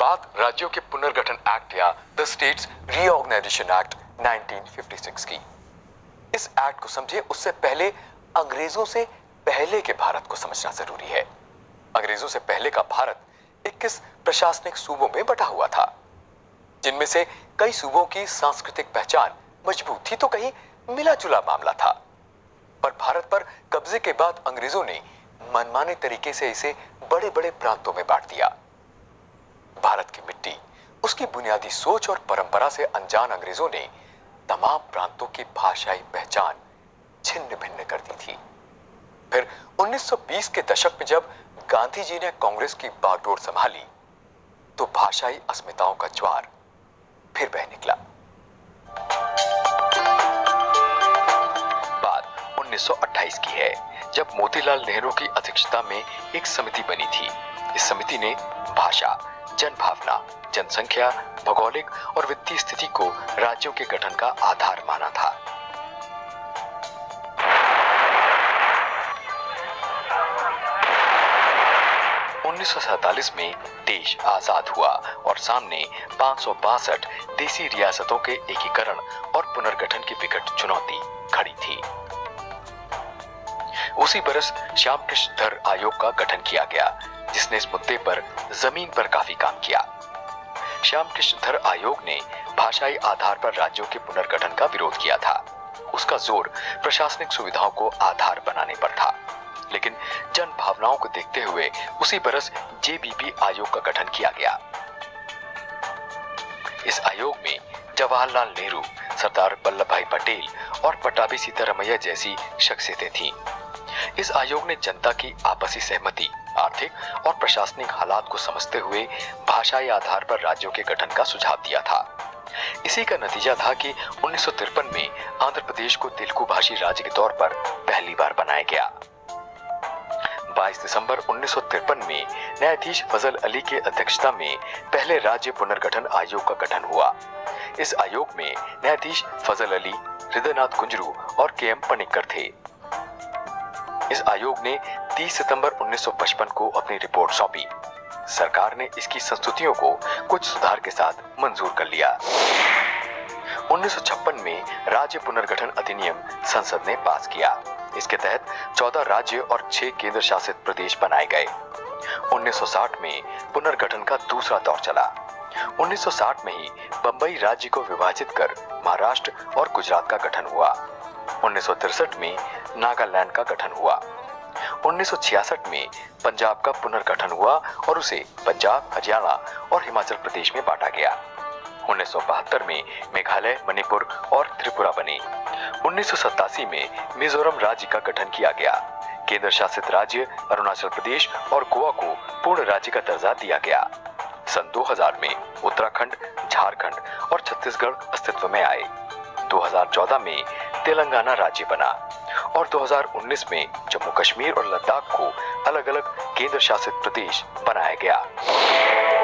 बात राज्यों के पुनर्गठन एक्ट या द स्टेट्स रीऑर्गेनाइजेशन एक्ट 1956 की। इस एक्ट को समझे उससे पहले अंग्रेजों से पहले के भारत को समझना जरूरी है। अंग्रेजों से पहले का भारत 21 प्रशासनिक सूबों में बटा हुआ था, जिनमें से कई सूबों की सांस्कृतिक पहचान मजबूत थी तो कहीं मिला जुला मामला था। पर भारत पर कब्जे के बाद अंग्रेजों ने मनमाने तरीके से इसे बड़े बड़े प्रांतों में बांट दिया। भारत की मिट्टी, उसकी बुनियादी सोच और परंपरा से अनजान अंग्रेजों ने तमाम प्रांतों की भाषाई पहचान छिन्न भिन्न कर दी थी। फिर 1920 के दशक में जब गांधी जी ने कांग्रेस की बागडोर संभाली तो भाषाई अस्मिताओं का ज्वार फिर बह निकला। बात 1928 की है, जब मोतीलाल नेहरू की अध्यक्षता में एक समिति बनी थी। इस समिति ने भाषा, जनभावना, जनसंख्या, भौगोलिक और वित्तीय स्थिति को राज्यों के गठन का आधार माना था। उन्नीस सौ 1947 में देश आजाद हुआ और सामने 562 देसी रियासतों के एकीकरण और पुनर्गठन की विकट चुनौती खड़ी थी। उसी बरस श्याम कृष्ण धर आयोग का गठन किया गया, जिसने इस मुद्दे पर जमीन पर काफी काम किया। श्याम कृष्ण धर आयोग ने भाषाई आधार पर राज्यों के पुनर्गठन का विरोध किया था। उसका जोर प्रशासनिक सुविधाओं को आधार बनाने पर था, लेकिन जन भावनाओं को देखते हुए उसी बरस जेबीपी आयोग का गठन किया गया। इस आयोग में जवाहरलाल नेहरू, सरदार वल्लभ भाई पटेल और पट्टाभी सीतारामैया जैसी शख्सियतें थीं। इस आयोग ने जनता की आपसी सहमति, आर्थिक और प्रशासनिक हालात को समझते हुए भाषाई आधार पर राज्यों के गठन का सुझाव दिया था। इसी का नतीजा था कि 1953 में आंध्र प्रदेश को तेलुगु भाषी राज्य के तौर पर पहली बार बनाया गया। 22 दिसंबर 1953 में न्यायाधीश फजल अली की अध्यक्षता में पहले राज्य पुनर्गठन आयोग का गठन हुआ। इस आयोग में न्यायाधीश फजल अली, हृदयनाथ कुंजरू और के.एम. पनिक्कर थे। इस आयोग ने 30 सितंबर 1955 को अपनी रिपोर्ट सौंपी। सरकार ने इसकी संस्तुतियों को कुछ सुधार के साथ मंजूर कर लिया। 1956 में राज्य पुनर्गठन अधिनियम संसद ने पास किया। इसके तहत 14 राज्य और 6 केंद्र शासित प्रदेश बनाए गए। 1960 में पुनर्गठन का दूसरा दौर चला। 1960 में ही बंबई राज्य को विभाजित कर महाराष्ट्र और गुजरात का गठन हुआ। 1963 में नागालैंड का गठन हुआ। 1966 में पंजाब का पुनर्गठन हुआ और उसे पंजाब, हरियाणा और हिमाचल प्रदेश में बांटा गया। 1972 में मेघालय, मणिपुर और त्रिपुरा बने। 1987 में मिजोरम राज्य का गठन किया गया। केंद्र शासित राज्य अरुणाचल प्रदेश और गोवा को पूर्ण राज्य का दर्जा दिया गया। सन 2000 में उत्तराखंड, झारखंड और छत्तीसगढ़ अस्तित्व में आए। 2014 में तेलंगाना राज्य बना और 2019 में जम्मू कश्मीर और लद्दाख को अलग अलग केंद्र शासित प्रदेश बनाया गया।